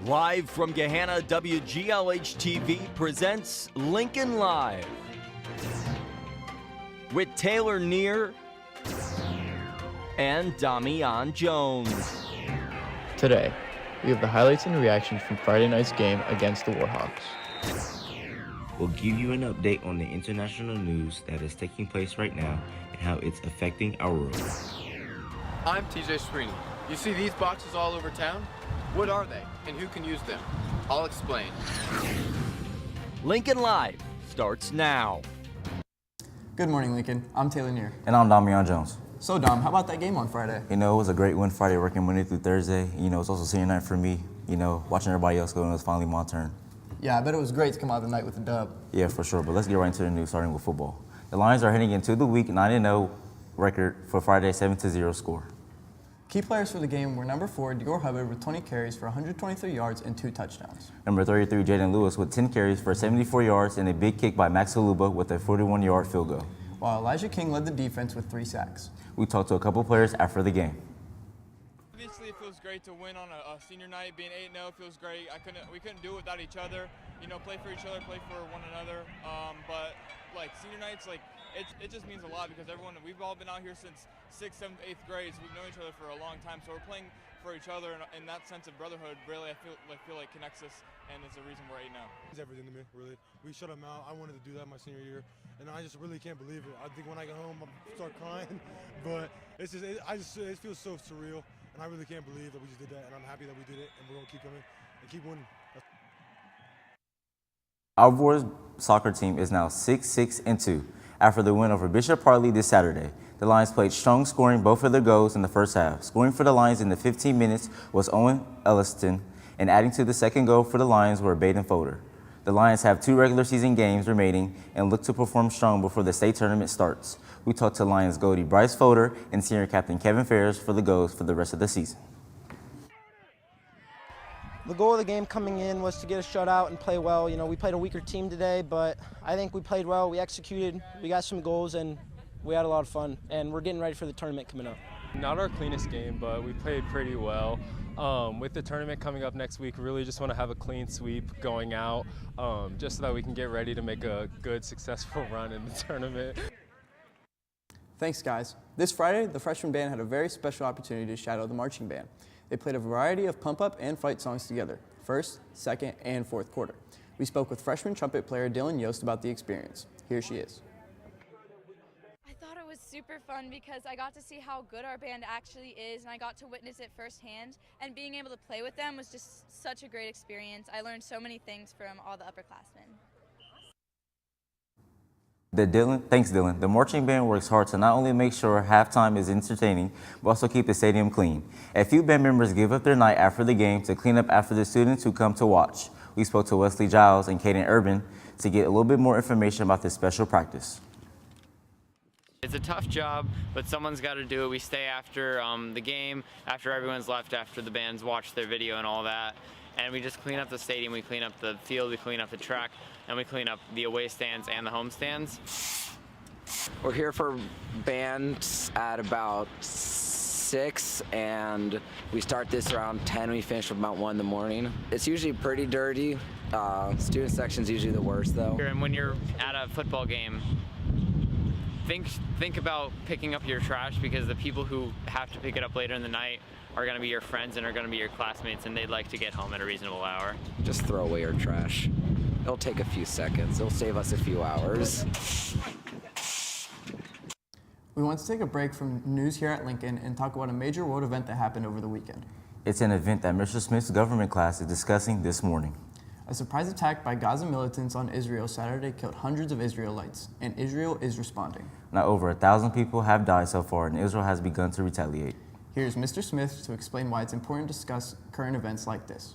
Live from Gahanna, WGLH-TV presents Lincoln Live with Taylor Neer and Damian Jones. Today, we have the highlights and reactions from Friday night's game against the Warhawks. We'll give you an update on the international news that is taking place right now and how it's affecting our world. I'm TJ Sweeney. You see these boxes all over town? What are they, and who can use them? I'll explain. Lincoln Live starts now. Good morning, Lincoln. I'm Taylor Neer. And I'm Damian Jones. So, Dom, how about that game on Friday? You know, it was a great win Friday, working Monday through Thursday. You know, it's also senior night for me. You know, watching everybody else go, and it was finally my turn. Yeah, I bet it was great to come out of the night with a dub. Yeah, for sure. But let's get right into the news, starting with football. The Lions are heading into the week 9-0 record for Friday's 7-0 score. Key players for the game were number 4, Dior Hubbard with 20 carries for 123 yards and 2 touchdowns. Number 33, Jaden Lewis with 10 carries for 74 yards and a big kick by Max Haluba with a 41-yard field goal. While Elijah King led the defense with 3 sacks. We talked to a couple players after the game. Obviously, it feels great to win on a senior night. Being 8-0 feels great. We couldn't do it without each other. You know, play for each other, play for one another. But like senior nights, like it just means a lot because we've all been out here since 6th, 7th, 8th grade. So we've known each other for a long time. So we're playing for each other, and that sense of brotherhood really I feel like connects us, and it's the reason we're 8-0. It's everything to me, really. We shut them out. I wanted to do that my senior year, and I just really can't believe it. I think when I get home, I'll start crying, but it feels so surreal, and I really can't believe that we just did that, and I'm happy that we did it, and we're going to keep coming and keep winning. Our boys soccer team is now 6-6-2 after the win over Bishop Hartley this Saturday. The Lions played strong, scoring both of their goals in the first half. Scoring for the Lions in the 15 minutes was Owen Elliston, and adding to the second goal for the Lions were Baden Folder. The Lions have 2 regular season games remaining and look to perform strong before the state tournament starts. We talked to Lions goalie Bryce Folder and senior captain Kevin Ferris for the goals for the rest of the season. The goal of the game coming in was to get a shutout and play well. You know, we played a weaker team today, but I think we played well. We executed, we got some goals, and we had a lot of fun. And we're getting ready for the tournament coming up. Not our cleanest game, but we played pretty well. With the tournament coming up next week, really just want to have a clean sweep going out, just so that we can get ready to make a good, successful run in the tournament. Thanks, guys. This Friday, the freshman band had a very special opportunity to shadow the marching band. They played a variety of pump-up and fight songs together, first, second, and fourth quarter. We spoke with freshman trumpet player Dylan Yost about the experience. Here she is. I thought it was super fun because I got to see how good our band actually is, and I got to witness it firsthand, and being able to play with them was just such a great experience. I learned so many things from all the upperclassmen. Thanks, Dylan. The marching band works hard to not only make sure halftime is entertaining, but also keep the stadium clean. A few band members give up their night after the game to clean up after the students who come to watch. We spoke to Wesley Giles and Caden Urban to get a little bit more information about this special practice. It's a tough job, but someone's got to do it. We stay after the game, after everyone's left, after the band's watched their video and all that. And we just clean up the stadium, we clean up the field, we clean up the track, and we clean up the away stands and the home stands. We're here for bands at about 6, and we start this around 10. We finish about 1 in the morning. It's usually pretty dirty. Student section's usually the worst, though. And when you're at a football game, think about picking up your trash, because the people who have to pick it up later in the night are going to be your friends and are going to be your classmates, and they'd like to get home at a reasonable hour. Just throw away your trash. It'll take a few seconds. It'll save us a few hours. We want to take a break from news here at Lincoln and talk about a major world event that happened over the weekend. It's an event that Mr. Smith's government class is discussing this morning. A surprise attack by Gaza militants on Israel Saturday killed hundreds of Israelites, and Israel is responding. Now over 1,000 people have died so far, and Israel has begun to retaliate. Here's Mr. Smith to explain why it's important to discuss current events like this.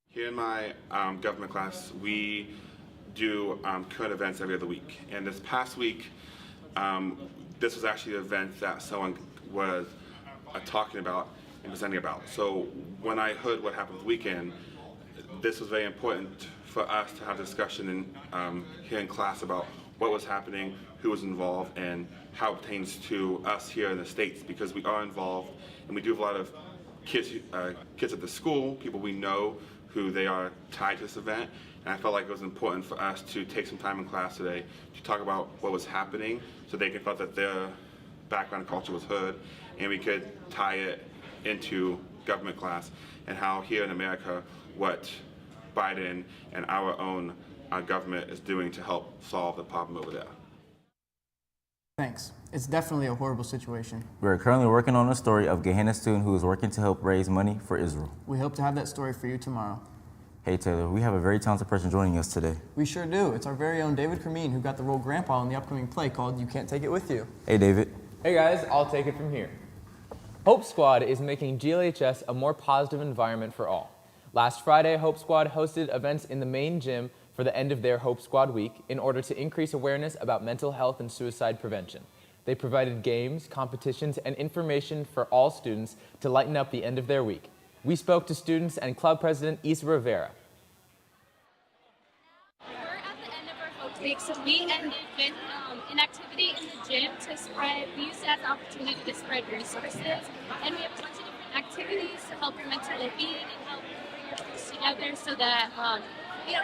Here in my government class, we do current events every other week. And this past week, this was actually the event that someone was talking about and presenting about. So when I heard what happened this weekend, this was very important for us to have a discussion here in class about what was happening, who was involved, and how it pertains to us here in the States, because we are involved and we do have a lot of kids at the school, people we know who they are tied to this event. And I felt like it was important for us to take some time in class today to talk about what was happening so they could feel that their background and culture was heard, and we could tie it into government class and how here in America what Biden and our own government is doing to help solve the problem over there. Thanks. It's definitely a horrible situation. We're currently working on a story of Gehenna student who is working to help raise money for Israel. We hope to have that story for you tomorrow. Hey Taylor, we have a very talented person joining us today. We sure do. It's our very own David Kermeen, who got the role Grandpa in the upcoming play called You Can't Take It With You. Hey David. Hey guys, I'll take it from here. Hope Squad is making GLHS a more positive environment for all. Last Friday, Hope Squad hosted events in the main gym for the end of their Hope Squad week in order to increase awareness about mental health and suicide prevention. They provided games, competitions, and information for all students to lighten up the end of their week. We spoke to students and club president Isa Rivera. We're at the end of our Hope Week, so we ended with an activity in the gym to spread. We used it as an opportunity to spread resources, and we have a bunch of different activities to help your mental well-being and help bring your groups together so that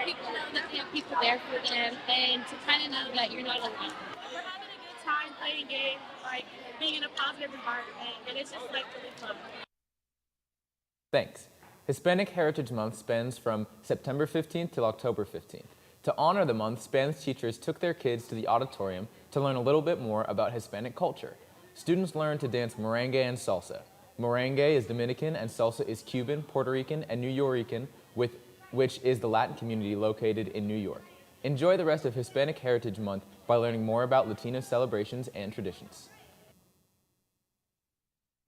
people know that they have people there for them, and to kind of know that you're not alone. We're having a good time playing games, like being in a positive environment, and it's just like really fun. Thanks. Hispanic Heritage Month spans from September 15th till October 15th. To honor the month, Spanish teachers took their kids to the auditorium to learn a little bit more about Hispanic culture. Students learned to dance merengue and salsa. Merengue is Dominican and salsa is Cuban, Puerto Rican, and New Yorican, which is the Latin community located in New York. Enjoy the rest of Hispanic Heritage Month by learning more about Latino celebrations and traditions.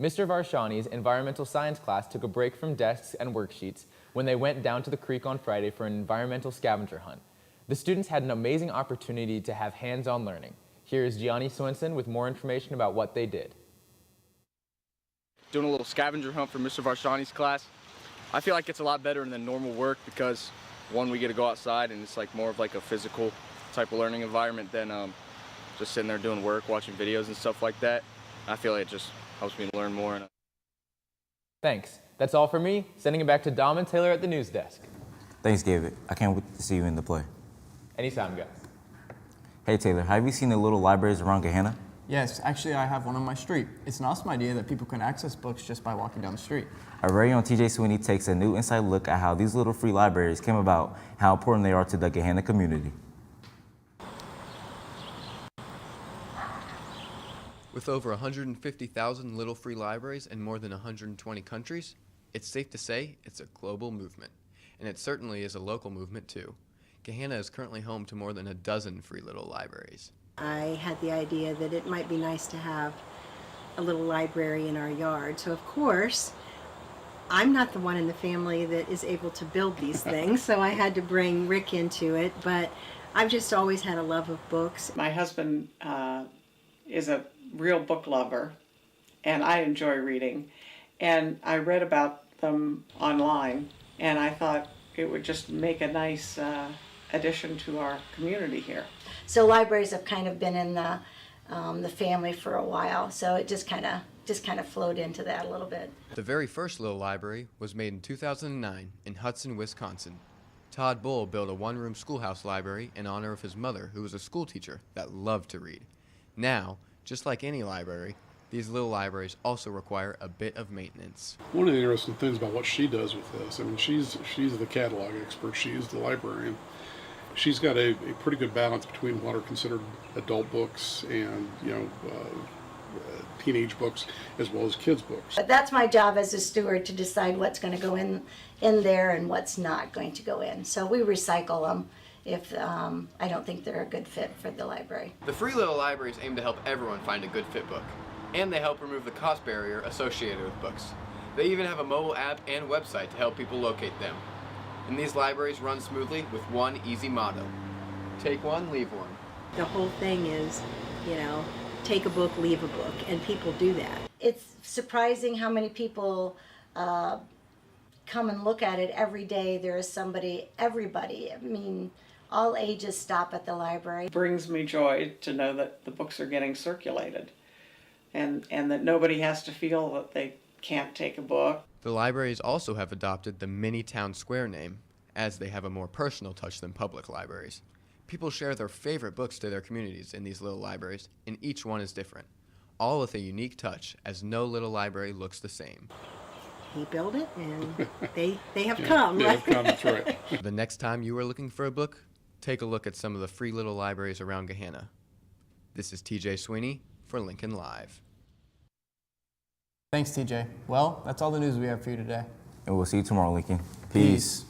Mr. Varshani's environmental science class took a break from desks and worksheets when they went down to the creek on Friday for an environmental scavenger hunt. The students had an amazing opportunity to have hands-on learning. Here is Gianni Swenson with more information about what they did. Doing a little scavenger hunt for Mr. Varshani's class. I feel like it's a lot better than normal work because, one, we get to go outside and it's like more of like a physical type of learning environment than just sitting there doing work, watching videos and stuff like that. I feel like it just helps me learn more. Thanks. That's all for me. Sending it back to Dom and Taylor at the news desk. Thanks, David. I can't wait to see you in the play. Anytime, guys. Hey Taylor, have you seen the little libraries around Gehenna? Yes, actually I have one on my street. It's an awesome idea that people can access books just by walking down the street. Our very own TJ Sweeney takes a new inside look at how these little free libraries came about, how important they are to the Gehenna community. With over 150,000 little free libraries in more than 120 countries, it's safe to say it's a global movement. And it certainly is a local movement too. Gehenna is currently home to more than a dozen free little libraries. I had the idea that it might be nice to have a little library in our yard. So of course, I'm not the one in the family that is able to build these things, so I had to bring Rick into it, but I've just always had a love of books. My husband is a real book lover, and I enjoy reading. And I read about them online, and I thought it would just make a nice addition to our community here. So libraries have kind of been in the family for a while, so it just kind of flowed into that a little bit. The very first little library was made in 2009 in Hudson, Wisconsin. Todd Bull built a one-room schoolhouse library in honor of his mother, who was a school teacher that loved to read. Now, just like any library, these little libraries also require a bit of maintenance. One of the interesting things about what she does with this, I mean, she's the catalog expert, she's the librarian. She's got a pretty good balance between what are considered adult books and, teenage books as well as kids books. But that's my job as a steward, to decide what's going to go in there and what's not going to go in. So we recycle them if I don't think they're a good fit for the library. The free little libraries aim to help everyone find a good fit book, and they help remove the cost barrier associated with books. They even have a mobile app and website to help people locate them. And these libraries run smoothly with one easy motto: take one, leave one. The whole thing is, take a book, leave a book, and people do that. It's surprising how many people come and look at it every day. There is everybody, I mean, all ages stop at the library. It brings me joy to know that the books are getting circulated and that nobody has to feel that they can't take a book. The libraries also have adopted the mini town square name, as they have a more personal touch than public libraries. People share their favorite books to their communities in these little libraries, and each one is different, all with a unique touch, as no little library looks the same. He built it, and they have Yeah, come, yeah, right? they've come, that's right. The next time you are looking for a book, take a look at some of the free little libraries around Gahanna. This is TJ Sweeney for Lincoln Live. Thanks, TJ. Well, that's all the news we have for you today. And we'll see you tomorrow, Lincoln. Peace.